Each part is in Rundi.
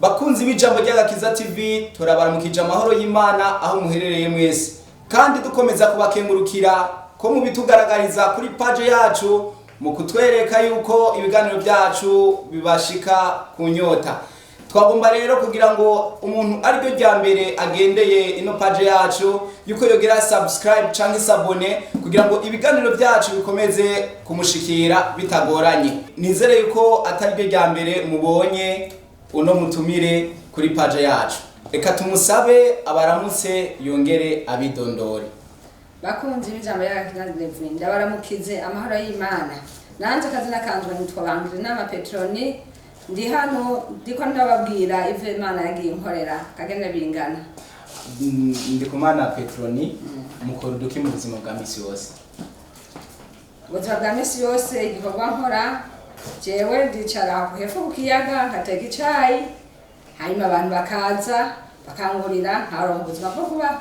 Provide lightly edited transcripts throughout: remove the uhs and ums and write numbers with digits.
Bakunzi b'ijambo ry'Agakiza TV turabaramukije amahoro y'Imana aho muherereye mwese kandi dukomeza kubakengurukira ko mu bitugaragariza kuri page yacu mu kutwereka yuko ibiganiro byacu bibashika kunyota. Twagomba rero kugira ngo umuntu ari ryo rya mbere agendeye ino page yacu yuko yogera subscribe canke sabone kugira ngo ibiganiro byacu bikomeze kumushikira bitagoranye. Nizere yuko atari ryo rya mbere mubonye uno mutumire kuri page yacu. Reka tumusabe abaramutse yongere abidondore. Bakunzi b'ijambo ry'Agakiza TV ndabaramukize amahoro y'Imana. Nanje kazina kanzwe nitwa Bangire nama Petroni. Ndi hano ndiko ndababwira ivyo Imana yagiye inkorera kagenda bingana. Ndikumana Petroni mukora duki mu buzima bwa misi yose. Ubuzima bwa misi yose igikorwa nkora jewe ndicara hepfo ku kiyaga nkateka icayi hanyuma abantu bakaza bakangurira nkaronka ubuzima bwo kuba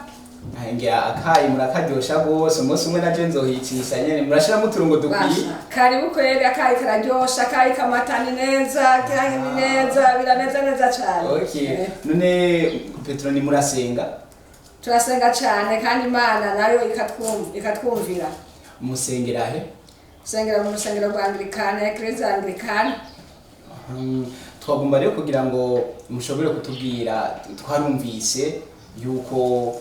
ngira akayi murakaryosha gose umunsi umwe naje nzohicisha nyene murashiramo uturungo dukwiye. Karibu kweli akayi kararyosha akayi kamatani neza kirangeni neza biraneza neza cyane. Okay. None Petroni murasenga? Turasenga cyane kandi Imana nayo ikatwumvira. Musengera he? Sengera mu rusengero rwa Anglikana, Ecclesia Anglikana. Twagomba rero kugira ngo mushobore kutubwira twarumvise yuko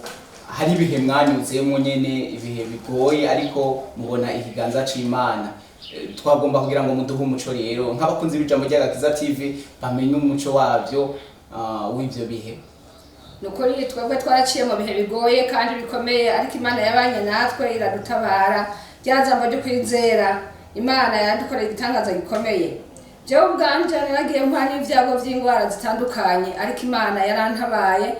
hari ibihe mwanyuzemo nyene ibihe bigoye ariko mubona ikiganza c'Imana. Twagomba kugira ngo muduhe umuco rero nk'abakunzi b'ijambo ry'Agakiza TV bamenye umuco wavyo w'ivyo bihe. Nukuri twebwe twaraciye mu bihe bigoye kandi bikomeye ariko Imana yabanye natwe iradutabara. Ryazambo ryo kwizera Imana yadukoreye igitangaza gikomeye. Jewe ubwanje naragiye mpana ivyago vy'ingwara zitandukanye ariko Imana yarantabaye.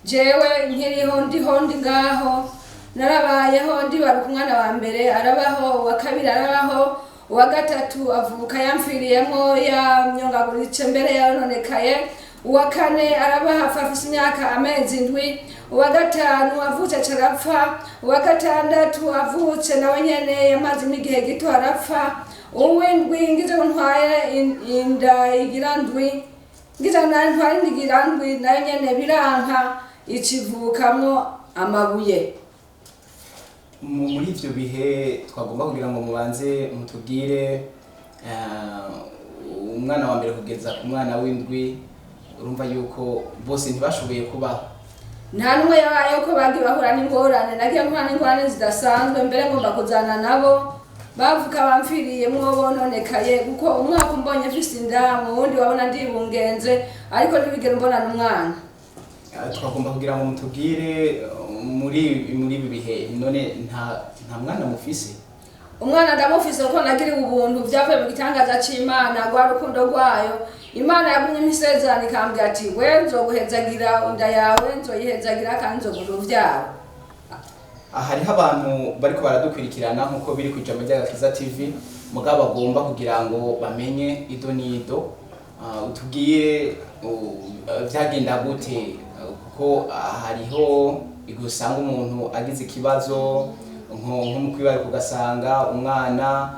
Jewe nkiriho ndiho ndi ngaho narabayeho ndibaruka umwana wa mbere arabaho wa kabiri arabaho uwa gatatu avuka yamfiriyemo yamyongaguritse mbere yarononekaye uwa kane arabaha afise imyaka amezi indwi uwa gatanu avutse carapfa uwa gatandatu avutse nawe nyene yamaze igihe gito arapfa uwindwi ngize ntwaye inda igira ndwi ngize ntwaye indigira ndwi nayo nyene biranka ikivukamwo amabuye. Muri ivyo bihe twagomba kugira ngo mubanze mutubwire umwana wa mbere kugeza ku mwana w'indwi urumva yuko bose ntibashoboye kubaho. Nta numwe yabaye ko bagiye bahura n'ingorane nagiye mpana n'ingorane zidasanzwe mbere ngomba kuzana nabo bavuka bamfiriyemwo bononekaye kuko umwaka umbonye afise inda mu wundi wabona ndibungenze ariko ntibigera mbona n'umwana. Twagomba kugira ngo mutubwire muri ibi bihe none nta mwana mufise? Umwana ndamufise kuko nagiriwe ubuntu vyavuye mu gitangaza c'Imana rwa rukundo rwayo. Imana yagumye imisezerano ikambwira ati we nzoguhezagira inda yawe nzoyihezagira kandi nzogura uvyaro. Hariho abantu bariko baradukwirikirana nkuko biri kwijambo ry'Agakiza TV mugabo bagomba kugira ngo bamenye ido nido utubwire vyagenda gute kuko hariho igusanga umuntu agize ikibazo nko mu kwibaruka ugasanga umwana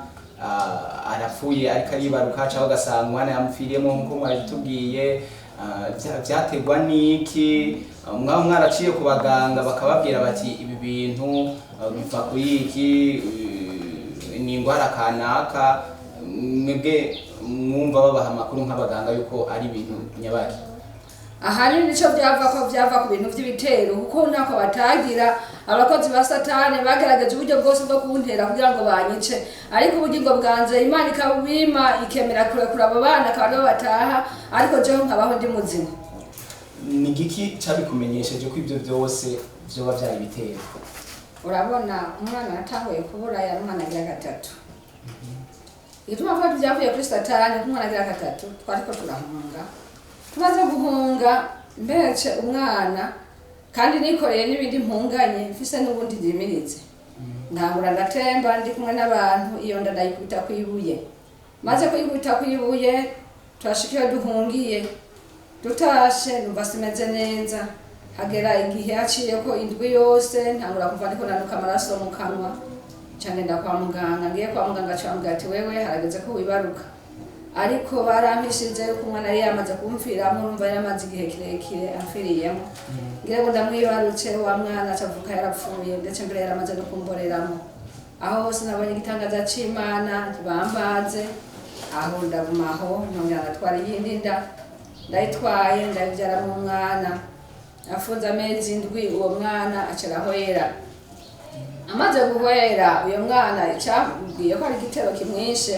arapfuye ariko aribaruka cyangwa ugasanga umwana yamufiriyemo nkuko mwabitubwiye vyategwa niki mwaraciye ku baganga bakababwira bati ibi bintu biva kuri iki ni ingwara kanaka mwebwe mwumva babaha amakuru nk'abaganga yuko ari ibintu nyabaki? Ahari nico vyava ku bintu vy'ibitero kuko ntako batagira abakozi ba Satani bagerageza uburyo bwose bwo kuntera kugira ngo banyice ariko ubugingo bwanze Imana ikabima ikemera kurekura abo bana kandi bataha ariko jewe nkabaho ndi muzima. Ni giki cabikumenyesheje ko ivyo byose vyoba vyari bitero? Urabona umwana natanguye kubura ya umwana agira gatatu. Ituma vuga vyavuye kuri Satani umwana agira gatatu twariko turahunga. Tumaze guhunga mbece umwana kandi nikoreye n'ibindi mpunganye mfise n'ubundi ndimirize. Ndangura ndatemba ndi kumwe n'abantu iyo nda ndayikubita kwibuye. Maze kuyikubita kwibuye twashikiye duhungiye. Tutashe numva simeze neza. Hagera igihe yaciye ko indwi yose ntangura kuva ndiko nanuka amaraso mu kanwa. Cyane ndakwa muganga ngiye kwa muganga cyambwira ati wewe harageze ko wibaruka. ariko barampishije yuko umwana yari yamaze kumfiramwo, numva yari amaze igihe kirekire amfiriyemo. Ngira ngo ndamwibarutse wa mwana acavuka yarapfuye, ndetse mbere yaramaze no kumboreramo. Aho hose nabonye igitangaza c'Imana, ntibambaze aho ndagumaho, nongera ndatwara iyindi nda, ndayitwaye ndayivyaramwo umwana. Afunze amezi indwi, uwo mwana acerahwera. Amaze guhwera uyo mwana icambwiye ko ari igitero kimwishe,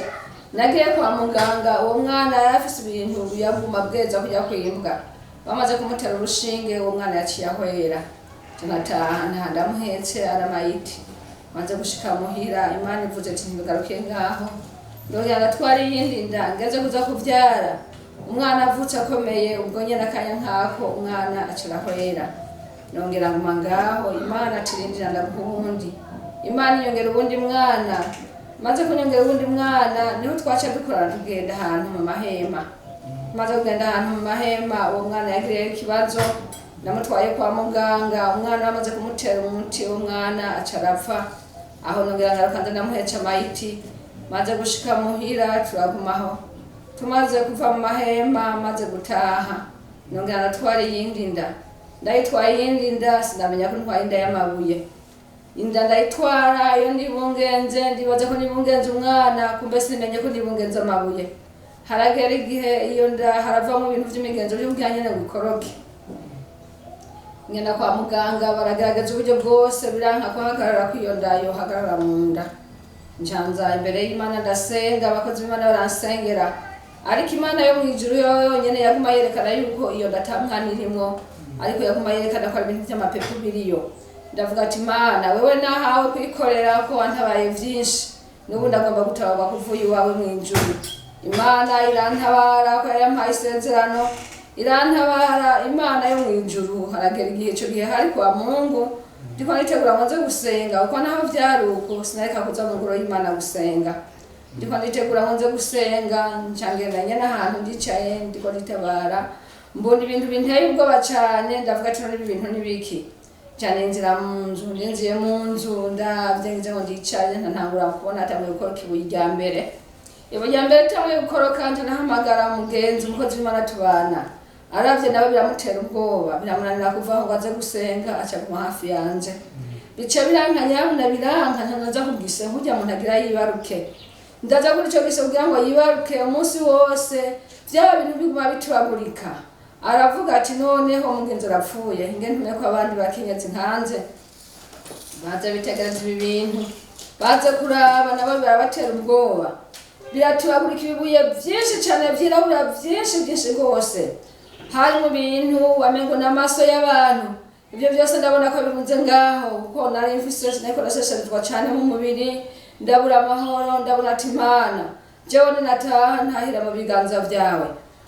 nagiye kwa muganga. Uwo mwana yari afise ibintu yaguma bweza kujya kwimbwa, bamaze kumutera urushinge uwo mwana yaciye ahwera. Tunataha ndamuhetse aramayiti, maze gushika muhira Imana ivuze ati ntibigaruke ngaho, ndongera ndatwara iyindi nda, ngeze kuza kuvyara umwana avutse akomeye. Ubwo nyene akanya nkako umwana acerahwera, nongera nguma ngaho. Imana atirindira ndaguhundi, Imana inyongera ubundi mwana. Maze kunyongera ubundi mwana niho twaca dukorana tugenda ahantu mu mahema. Maze kugenda ahantu mu mahema, uwo mwana yagiriye ikibazo, namutwaye kwa muganga. Umwana bamaze kumutera umuti, uwo mwana acarapfa. Aho nongera ngaruka ndamuhetse amayiti, maze gushika muhira turagumaho. Tumaze kuva mu mahema, maze gutaha nongera ndatwara iyindi nda. Ndayitwaye iyindi nda, sinamenya ko ntwaye inda y'amabuye. Inda ndayitwara iyo ndibungenze, ndibaza ko ndibungenze umwana, kumbe sinamenye ko ndibungenze amabuye. Haragera igihe iyo nda haravamo ibintu vy'imigenzo vy'ubwira nyene ngo ikoroke. Ngenda kwa muganga, baragerageza uburyo bwose, biranka ko hagarara kw'iyo nda yohagarara mu nda. Njanza imbere y'Imana ndasenga, abakozi b'Imana baransengera, ariko Imana yo mw'ijuru yonyene yaguma yerekana yuko iyo nda ata mwana irimwo, ariko yaguma yerekana ko ari ibintu vy'amapepo biriyo. Ndavuga ati Mana, wewe nahawe kwikorera ko wantabaye vyinshi, n'ubu ndagomba gutabarwa kuvuye iwawe mw'ijuru. Imana irantabara, ko yampaye isezerano, irantabara. Imana yo mw'ijuru. Haragera igihe ico gihe hari kwa Mungu, ndiko nitegura ngo nze gusenga, uko naho vyari uko sinareka kuza mu ngoro y'Imana gusenga. Ndiko nitegura ngo nze gusenga, ncangenda nyene ahantu ndicaye ndiko nitabara, mbona ibintu binteye ubwoba cane. Ndavuga ati none ibi bintu nibiki? Cyane inzira mu nzu, ndinziye mu nzu, ndavye ngize ngo ndicaye, ntangura kubona atanguye gukoroka ibuye rya mbere. Ibuye rya mbere ritanguye gukoroka, nahamagara umugenzi, umukozi w'Imana tubana. Aravye nawe biramutera ubwoba, biramunanira kuvaho ngo aze gusenga, acaguma hafi yanje. Bica birankanya, biranka ntaza kubwise nk'urya muntu agira yibaruke. Ndaza kuri ico gise kugira ngo yibaruke umunsi wose, vyaba bintu biguma bitubagurika. Aravuga ati noneho umugenzi arapfuye, nge ntume ko abandi bakenyezi nkanze. Baza bitegereza ibi bintu, baza kuraba nabo birabatera ubwoba. Biratubagurika ibibuye vyinshi cane vyirabura, vyinshi rwose. Hari mu bintu wamengo n'amaso y'abantu. Ibyo byose ndabona ko birunze ngaho, kuko nari mfise sineko nasesherizwa cane mu mubiri. Ndabura amahoro, ndabona ati Imana, jewe nataha ntahira mu biganza vyawe.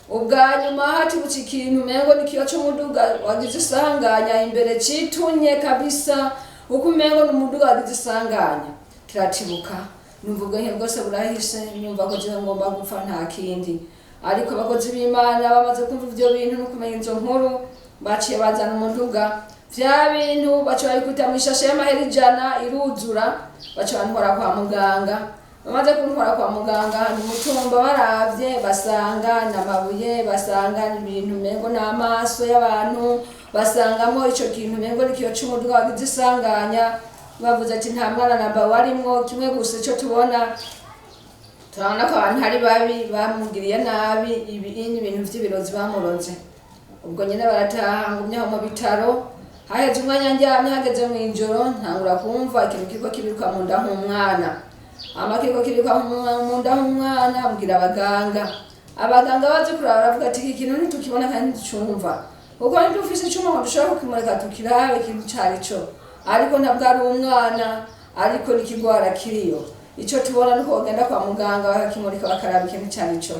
Ubwa nyuma hatibutse ikintu umengo nikiyo c'umuduga wagize isanganya imbere citunye kabisa, uko umengo n'umuduga wagize isanganya. Kiratibuka, numva ubwenge bwose burahise, numva ko jewe ngomba gupfa nta kindi. Ariko abakozi b'Imana bamaze kumva ivyo bintu no kumenya izo nkuru, baciye bazana umuduga. Vya bintu baca babikuta mw'ishashe y'amahera 100 iruzura, baca bantwara kwa muganga. Bamaze kuntwara kwa muganga, ni mutumba baravye basanga n'amabuye, basanga n'ibintu umengo n'amaso y'abantu, basangamo ico kintu umengo nikiyo c'umuduga wagize isanganya. Bavuze ati nta mwana namba warimwo, kimwe gusa ico tubona turabona ko abantu hari babi bamugiriye nabi, ibintu vy'ibirozi bamuroze. Ubwo nyene barataha ngumyaho mu bitaro. Haheze umwanya njyamye, hageze mw'ijoro ntangura kumva ikintu kiriko kibiruka mu nda nk'umwana. Amakiriko kibiruka mu nda nk'umwana, mbwira abaganga. Abaganga baje kuraba baravuga ati iki kintu ntitukibona kandi ntiducumva, kuko ntidufise icuma ngo dushobora kukimureka tukirabe ikintu carico. Ariko ntabwo ari umwana, ariko n'ikigwara kiriyo. Ico tubona nuko bagenda kwa muganga bakimurika bakaraba ikintu carico.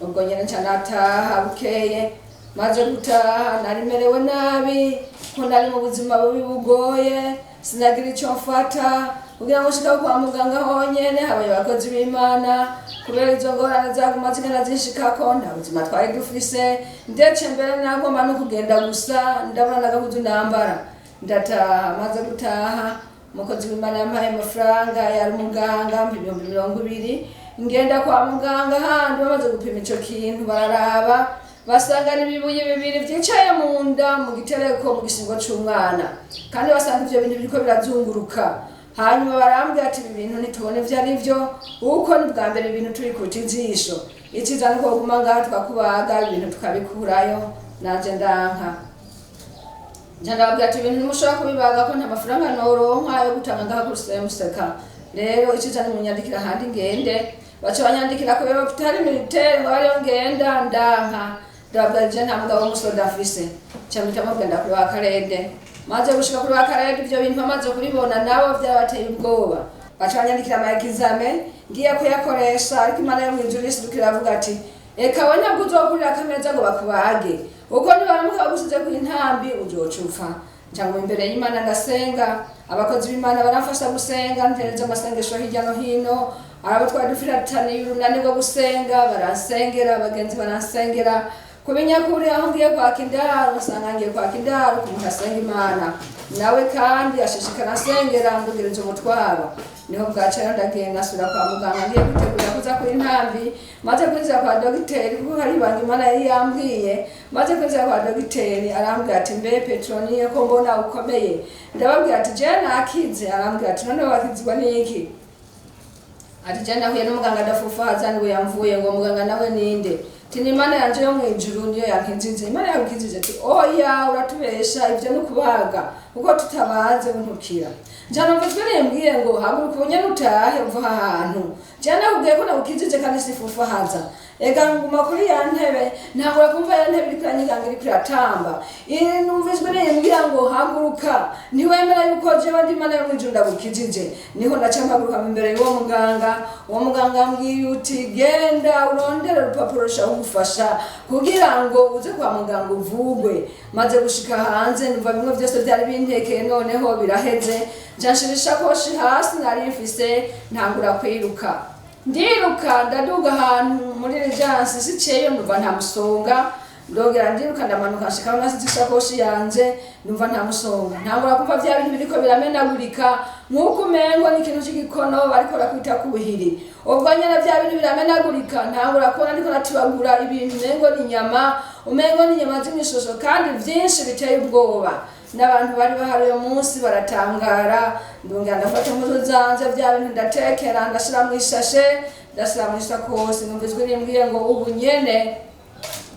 Ubwo nyene ncanataha bukeye. Maze gutaha narimerewe nabi, ko nari mu buzima bubi bugoye, sinagira ico mfata. Kugira ngo nshika kwa muganga honyene habaye abakozi b'Imana, kubera izo ngorane zaguma zigenda zinshikako, nta buzima twari dufise. Ndetse mbere nagomba no kugenda gusa, ndabona n'agahuzu ndambara. Ndataha, maze gutaha umukozi w'Imana yampaye amafaranga, yari umuganga 20,000. ngenda kwa muganga handi bamaze gupima ico kintu bararaba basanga ibibuye bibiri vyicaye mu nda mu gitereko mu gisingo c'umwana kandi basanga ivyo bintu biriko birazunguruka hanyuma barambwira ati ibi bintu ntitubone ivyo ari vyo uko ni bwa mbere ibintu turi kuta ijisho iciza ni ko guma ngaha tukakubaga ibintu tukabikurayo nanje ndanka ndababwira ati ibintu ntimushobora kubibaga ko nta mafaranga noronka yo gutanga ngaha kuri semuseka rero iciza ni munyandikira ahandi ngende baca banyandikira ku hopitali militaire ngo ariyo ngenda ndanka ndababwira je nta mugabo w'umusoda afise camita mugenda kuri wa Karede maze gushika kuri wa Karede ivyo bintu bamaze kubibona nabo vyabateye ubwoba baca banyandikira amayegizame ngiye kuyakoresha ariko Imana yo mw'ijuru isidukira avuga ati eka we ntabwo uzokurira akameza ngo bakubage uko nibaramuka bagusize ku intambi uzocufa cyangwa imbere y'Imana ndasenga abakozi b'Imana baramfasha gusenga ntereza amasengesho hirya no hino arabo twari dufirataniye urunani rwo gusenga baransengera abagenzi baransengera kubinyakuri aho ngiye kwaka indaro usanga ngiye kwaka indaro kumuntu asenga Imana nawe kandi ashishikara asengera ndugereza umutwaro niho bwacera ndagenda asubira kwa muganga ngiye gutegura kuza kuri intambi maze kwinjira kwa dogiteri kuko hari ibanga Imana yari yambwiye maze kwinjira kwa dogiteri arambwira ati mbe Petroniye ko mbona ukomeye ndababwira ati je nakize arambwira ati none wakizwa n'iki ati je nahuye n'umuganga adafufaza niwe yamvuye ngo muganga nawe ninde tini Imana yanje yo mw'ijuru niyo yankinzize Imana yankinzize ati oya uratubesha ivyo no kubaga kuko tutabaze untukira njana mvizwe nembwiye ngo haguruka ubunyene utahe uva ahantu jana kubwiye ko nawukizije kandi sifufahaza ega nguma kuri ya ntebe ntangura kumva ya ntebe iriko iranyiganga iriko iratamba numvizwe nembwira ngo haguruka ntiwemera yuko jewe ndi Imana yo mw'ijuru ndagukijije niho ndaca mpaguruka imbere y'uwo muganga uwo muganga ambwiye uti genda urondere urupapuro rushobora kugira ngo uze kwa muganga uvugwe maze gushika hanze numva bimwe vyose vyari bintekeye noneho biraheze njanshira ishakoshi hasi nari mfise ntangura kwiruka ndiruka ndaduga ahantu muri rejansi siceyo numva nta musonga ndongera ndiruka ndamanuka nshika nasize ishakoshi yanje numva nta musonga ntangura kumva vya bintu biriko biramenagurika nk'uko umengo ni ikintu c'igikono bariko barakwita ku buhiri ubwo nyene vya bintu biramenagurika ntangura kubona ndiko natibagura ibintu umengo ni inyama umengo ni inyama z'imishosho kandi vyinshi biteye ubwoba n'abantu bari bahari uyo munsi baratangara ndongera ndafata impuzu zanje vya bintu ndatekera ndashira mw'ishashe ndashira mw'ishakoshi numvizwe nimbwiye ngo ubu nyene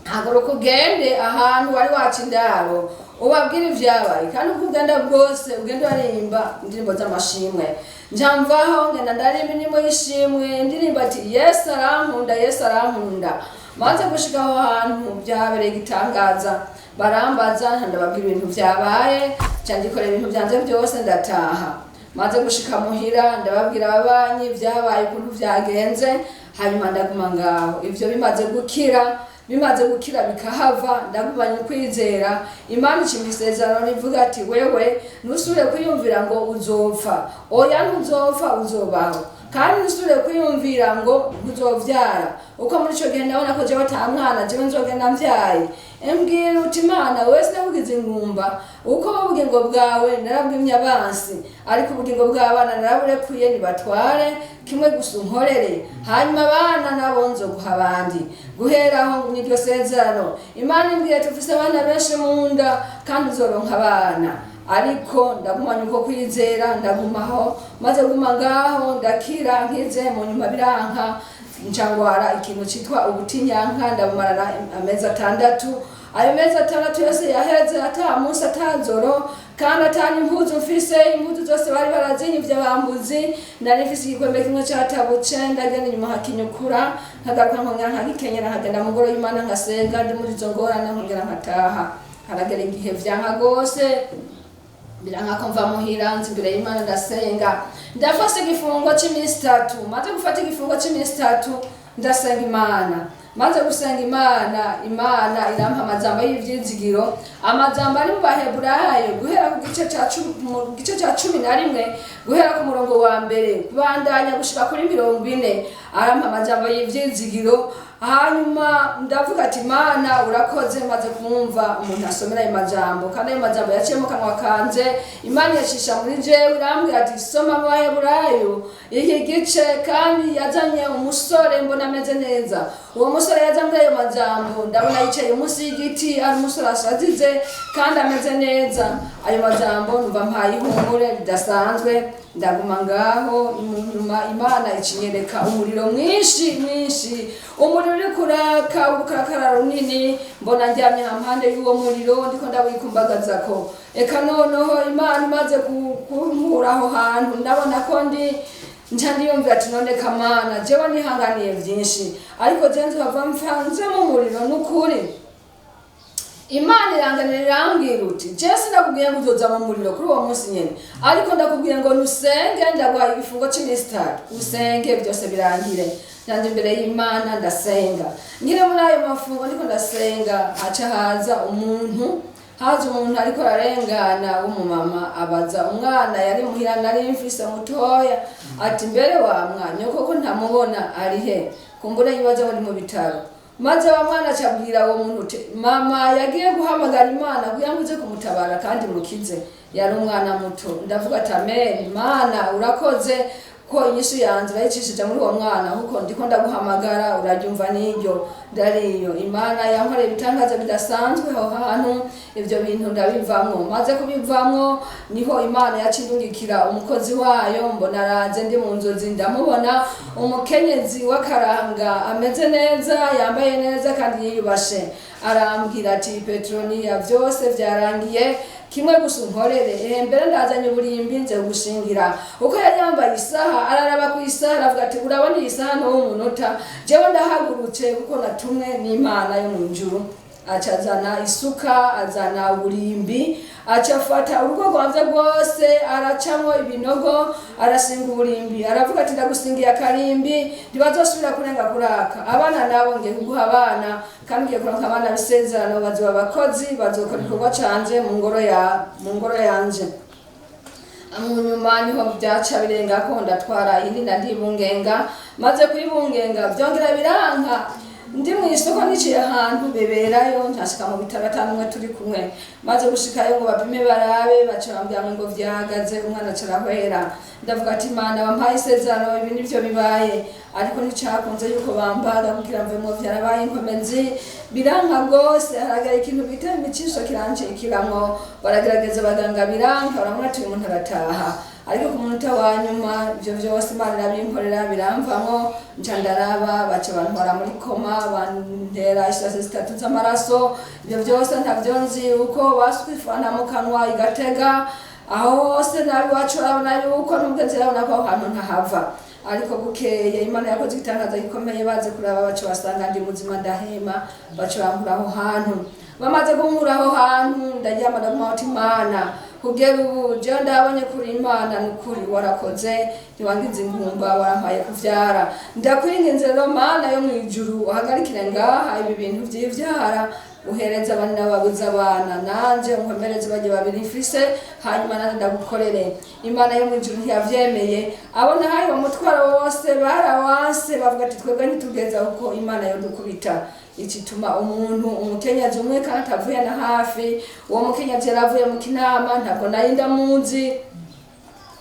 haguruka ugende ahantu wari waca indaro ubabwire ivyabaye kandi uko ugenda bwose ugenda uririmba indirimbo z'amashimwe njamvaho ngenda ndarimba indirimbo y'ishimwe ndirimba ati Yesu arankunda Yesu arankunda maze gushika aho hantu vyabereye igitangaza barambaza ndababwira ibintu vyabaye cyandikora ibintu vyanje byose ndataha maze gushika muhira ndababwira ababanyi vyabaye ukuntu vyagenze hanyuma ndaguma ngaho ivyo bimaze gukira bikahava ndagumanye kwizera Imana ikimisezerano rivuga ati wewe nusubire kwiyumvira ngo uzopfa oya ntuzopfa uzobaho kandi nusubire kwiyumvira ngo uzovyara uko muri ico gihe ndabona ko jewe ata mwana jewe nzogenda mvyaye embwira uti Imana wese nabugize ingumba uko ubugingo bwawe narabwimye abansi ariko ubugingo bw'abana naraburekuye nibatware kimwe gusa unkorere hanyuma abana nabo nzoguha abandi guheraho n'iryo sezerano Imana imbwiye tufise abana benshi mu nda kandi uzoronka abana ariko ndagumanye uko kwizera ndagumaho maze guma ngaho ndakira nkize mu nyuma biranka ncangwara ikintu citwa ubutinyanka ndabumarana amezi 6 ayo mezi 6 yose yaheze ata munsi atanzoro kandi atani impuzu mfise impuzu zose bari barazinyivye bambuzi nari mfise igikombe kimwe catabuce ndagenda inyuma hakinyukura nkagaruka nkongera nkagikenyera nkagenda mu ngoro y'Imana nkasenga ndi muri izo ngorane nkongera nkataha haragera igihe vyanka gose biranka ko mva muhira nzi imbere y'Imana ndasenga ndafashe igifungo c'imisi 3 maze gufata igifungo c'imisi 3 ndasenga Imana maze gusenga Imana irampa amajambo y'ivyizigiro amajambo ari mu Baheburayo guhera ku gice ca 11 guhera ku murongo wa mbere kubandanya gushika kuri 40 arampa amajambo y'ivyizigiro hanyuma ndavuga ati Mana urakoze, maze kumva umuntu asomera ayo majambo, kandi ayo majambo yaciye mu kanwa kanje, Imana yacisha muri jewe irambwira ati soma mu Baheburayo iki gice, kandi yazanye umusore mbona ameze neza. Uwo musore yazanye ayo majambo ndabona yicaye munsi y'igiti, ari umusore asazize kandi ameze neza. Ayo majambo numva mpaye ihumure ridasanzwe, ndaguma ngaho. Nyuma Imana ikinyereka umuriro mwinshi, umuriro uri kuraka, urukakara runini, mbona njyamye hampande y'uwo muriro ndiko ndawikumbagazako. Eka noneho Imana imaze kunkura aho hantu, ndabona ko nca ndiyumvira ati none Kamana jewe nihanganiye vyinshi, ariko je nzohava mfanze mu muriro. N'ukuri Imana iranganira irambwira uti je sinakubwiye ngo uzoza mu muriro kuri uwo munsi nyene, ariko ndakubwiye ngo nusenge, ndaguhaye igifungo c'imisi 3 usenge byose birangire. Nanje imbere y'Imana ndasenga, ngire muri ayo mafungo ndiko ndasenga, haca haza umuntu ariko ararengana w'umumama, abaza umwana yari muhira nari mfise mutoya, ati mbere wa mwana koko ntamubona ari he, kumbure yibaza muri mu bitaro. Maze wa mwana acabwira uwo muntu uti mama yagiye guhamagara Imana kugira ngo ize kumutabara kandi mukize, yari umwana muto. Ndavuga ati amen, Mana urakoze ko inyishu yanjye urayicishije muri uwo mwana, kuko ndiko ndaguhamagara uraryumva n'iryo ndariyo. Imana yankoreye ibitangaza bidasanzwe aho hantu, ivyo bintu ndabivamwo. Maze kubivamwo niho Imana yacindungikira umukozi wayo, mbona araje ndi mu nzozi, ndamubona umukenyezi w'akaranga ameze neza, yambaye neza kandi yiyubashe. Arambwira ati Petroniya vyose vyarangiye, kimwe gusa unkorere. Mbere ndazanye uburimbi nze gushingira. Uko yari yambaye isaha, araraba ku isaha aravuga ati urabona iyi saha no umunota, jewe ndahagurutse kuko natumwe n'Imana yo mu ijuru. Acazana isuka, azana uburimbi, acafata urugo rwanje rwose, aracamwo ibinogo, arasinga uburimbi, aravuga ati ndagusingiye akarimbi ntibazosubira kurenga kuraka. Abana nabo ngiye kuguha abana, kandi ngiye kuronka abana bisezerano, bazoba abakozi, bazokora igikorwa canje mu ngoro yanje. Nyuma niho byaca birengako ndatwara indi ndibungenga. Maze kuyibungenga byongera biranka, ndi mu isoko niciye ahantu beberayo, ntashika mu bitaro atanumwe turi kumwe. Maze gushikayo ngo bapime barabe, baca bambwira ngo vyahagaze, umwana carahwera. Ndavuga ati Imana wampaye isezerano, ibi nivyo bibaye, ariko nticakunze yuko bambaga kugira mvemo vyarabaye inkomezi. Biranka rwose, haragera ikintu bita imicisho kirancekiramwo, baragerageza baganga biranka, baramubwira ati uyu muntu arataha. Ariko ku munota wa nyuma ivyo vyose Imana irabinkorera biramvamwo, nca ndaraba, baca bantwara muri koma, bantera isase 3 z'amaraso. Ivyo vyose ntavyo nzi uko baswifana mu kanwa igatega, aho hose nabi wacu urabona yuko n'umugenzi urabona ko aho hantu ntahava. Ariko bukeye Imana yakoze igitangaza gikomeye, baze kuraba baca basanga ndi muzima ndahema, baca bankura aho hantu. Bamaze kunkura aho hantu ndaryama ndaguma ati Imana kugera ubu jewe ndabonye kuri Imana, n'ukuri warakoze, ntiwangize ingumba, warampaye kuvyara. Ndakwinginze rero Mana yo mwijuru uhagarikire ngaha ibi bintu vy'ivyara, uhereza abana babuze abana, nanje unkomereze baje babiri mfise, hanyuma nanje ndagukorere. Imana yo mwijuru ntiyavyemeye, abona hayo umutwaro wose barawanse, bavuga ati twebwe ntitugeza uko Imana yodukubita. Ikituma umuntu umukenyezi umwe kandi atavuye na hafi, uwo mukenyezi yaravuye mu Kinama, ntabwo nari ndamuzi,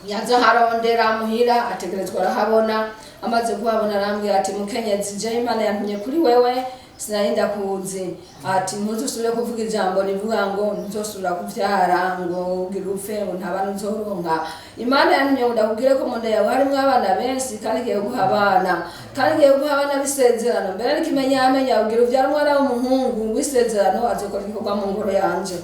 yaza harondera muhira, ategerezwa arahabona. Amaze kuhabona arambwira ati mukenyezi je Imana yantumye kuri wewe, sinari ndakuzi. Ati ntuzusubire kuvuga ijambo rivuga ngo ntuzosubira kuvyara, ngo ugira upfe, ngo nta bana uzoronka. Imana yantumye ngo ndakubwire ko mu nda yawe harimwo abana benshi, kandi igiye guha abana, kandi igiye guha abana bisezerano. Mbere n'ikimenyamenya ugira uvyara umwana w'umuhungu w'isezerano, azokora igikorwa mu ngoro yanje.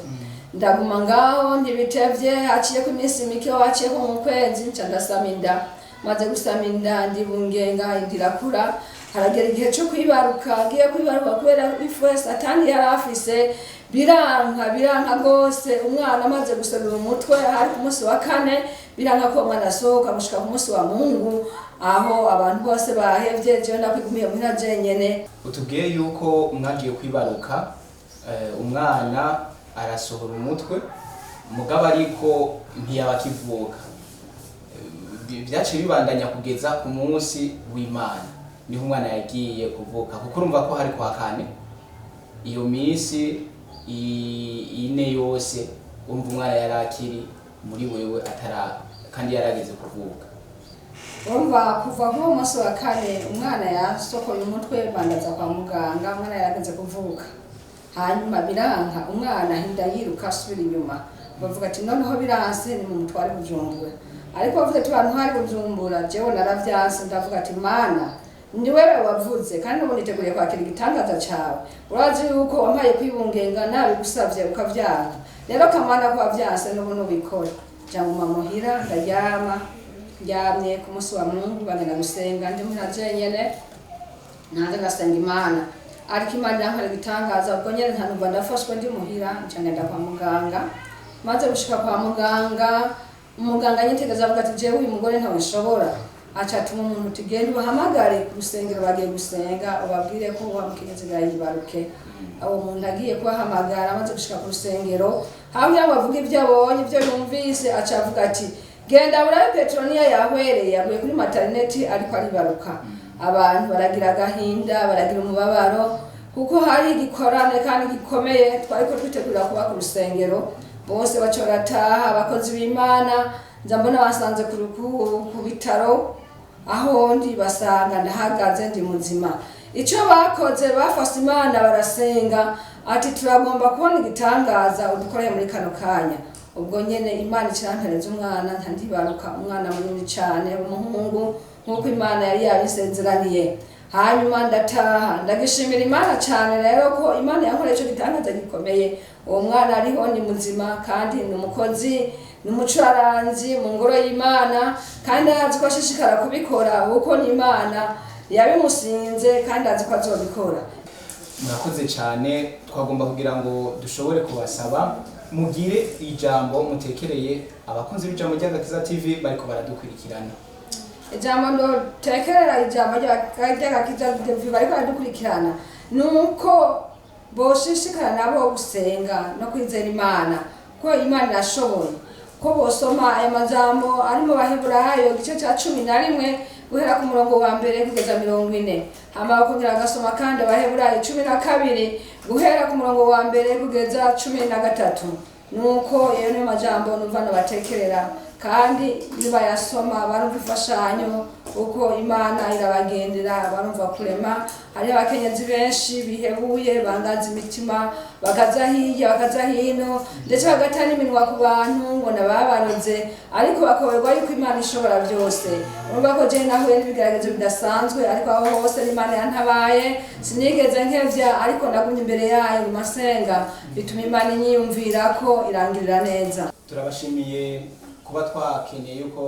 Ndaguma ngaho ntibitevye, haciye ku iminsi mike, haciye ko mu kwezi nca ndasama inda. Maze gusama inda ndibungenga, indirakura. Haragera igihe cyo kwibaruka, agiye kwibaruka kubera ifu Satani yari afise, biranka gose. Umwana amaze guserura umutwe, hari ku munsi wa 4, biranka ko umwana asohoka gushika ku munsi wa Mungu, aho abantu bose bahevye, jewe ndakwigumiye muhira jenyene. Utubwiye yuko mwagiye kwibaruka, umwana arasohora umutwe, mugabo ariko ntiyabakivuka. Byaciye bibandanya kugeza ku munsi w'Imana. niho umwana yagiye kuvuka, kuko urumva ko hari kwa kane iyo minsi ine yose umva umwana yarakiri muri wewe kandi yarageze kuvuka. Urumva kuva ku munsi wa kane umwana yasokoye umutwe bandaza kwa muganga, umwana yarageze kuvuka, hanyuma biranka umwana hinda yiruka asubira inyuma, bavuga ati noneho biranse ni mu mutware Bujumbura. Ariko bavuze ati abantu hari Bujumbura, jewe naravyanse ndavuga ati Mana ni wewe wavuze kandi ubu niteguriye kwakira igitangaza cawe, urazi yuko wampaye kwibungenga nabigusavye ukavyanga, rero kamana ko wavyanse n'ubu nubikora. Jamuma muhira ndaryama, ndyamye ku munsi wa Mungu bagenda gusenga, ndi muhira nyene nanze ngasenga Imana, ariko Imana yankora igitangaza. Ubwo nyene ntanumva ndafashwe ndi muhira, nca ngenda kwa muganga. Maze gushika kwa muganga, umuganga nyitegereza avuga ati jewe uyu mugore ntawe nshobora, aca atuma umuntu tugende ubahamagare ku rusengero, bagiye gusenga ubabwire ko wa mukenyezi yibaruke. Abo muntu agiye kubahamagara, amaze gushika ku rusengero hawe yabavuga ibyo abonye ibyo yumvise, aca avuga ati genda urabe Petroniya yahwereye yaguye kuri maternity ariko aribaruka. Abantu baragira agahinda, baragira umubabaro, kuko hari igikorane kandi gikomeye twariko twitegurira kuba ku rusengero. Bose bacorataha abakozi b'Imana, nza mbona basanze ku bitaro aho ndi, basanga ndahagaze ndi muzima. Ico bakoze bafase Imana barasenga ati turagomba kubona igitangaza udukoreye muri kano kanya. Ubwo nyene Imana ikirampereza umwana, ntandibaruka umwana munini cane w'umuhungu nkuko Imana yari yabisezeraniye. Hanyuma ndataha ndagishimira Imana cyane rero ko Imana yankoreye ico gitangaza gikomeye. Uwo mwana ariho ni muzima kandi ni umukozi, ni umucuraranzi mu ngoro y'Imana, kandi azi ko ashishikara kubikora uko ni Imana yabimusinze kandi azi ko azobikora. Murakoze cyane, twagomba kugira ngo dushobore kubasaba mugire ijambo mutekereye abakunzi b'ijambo ry'Agakiza TV bariko baradukurikirana. Ijambo ndo tekerera ijambo ry'Agakiza TV bariko baradukurikirana nuko boshishikara nabo gusenga no kwizera Imana, ko Imana irashoboye, ko bosoma aya majambo ari mu Baheburayo igice ca 11 guhera ku murongo wa mbere kugeza 40. Hama bakongera gasoma kandi Baheburayo 12 guhera ku murongo wa mbere kugeza 13. Nuko iyo ni majambo numva batekerera, kandi niba yasoma barumva ifashanyo uko Imana irabagendera, barumva kurema. Hari abakenyezi benshi bihebuye bangaza imitima, bakaza hirya bakaza hino, ndetse bagatana iminwa ku bantu ngo nababaroze, ariko bakoberwa yuko Imana ishobora byose. Urumva ko je nahuye n'ibigeragezo bidasanzwe, ariko aho hose Imana yantabaye, sinigeze nkevya, ariko nagumye imbere yayo mu masenga, bituma Imana inyiyumvira ko irangirira neza. Turabashimiye kuba twakeneye yuko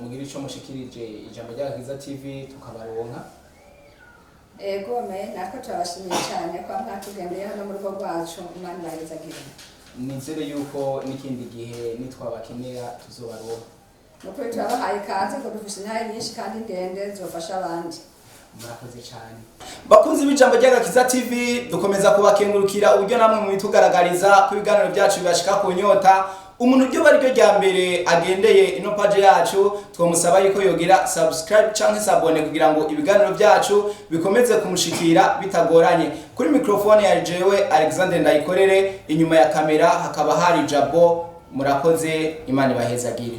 mugira ico mushikirije ijambo ry'Agakiza TV tukabaronka. Ego natwe turabashimiye cyane kwa mwatugendeye hano mu rugo rwacu. Imana ibahezagira. Nizere yuko n'ikindi gihe nitwabakenera tuzobaronka. Nuko turabahaye ikaze ko dufise intare nyinshi kandi ndende zofasha abandi. Murakoze cyane. Bakunzi b'ijambo ry'Agakiza TV, dukomeza kubakengurukira uburyo namwe mu bitugaragariza ku biganiro byacu bibashika ku nyota. Umuntu ryo bari ryo rya mbere agendeye ino page yacu, twomusaba yuko yogira subscribe canke s'abone kugira ngo ibiganiro byacu bikomeze kumushikira bitagoranye. Kuri microphone ya jewe Alexander Ndayikorere, inyuma ya kamera hakaba hari Jabo. Murakoze, Imana ibahezagire.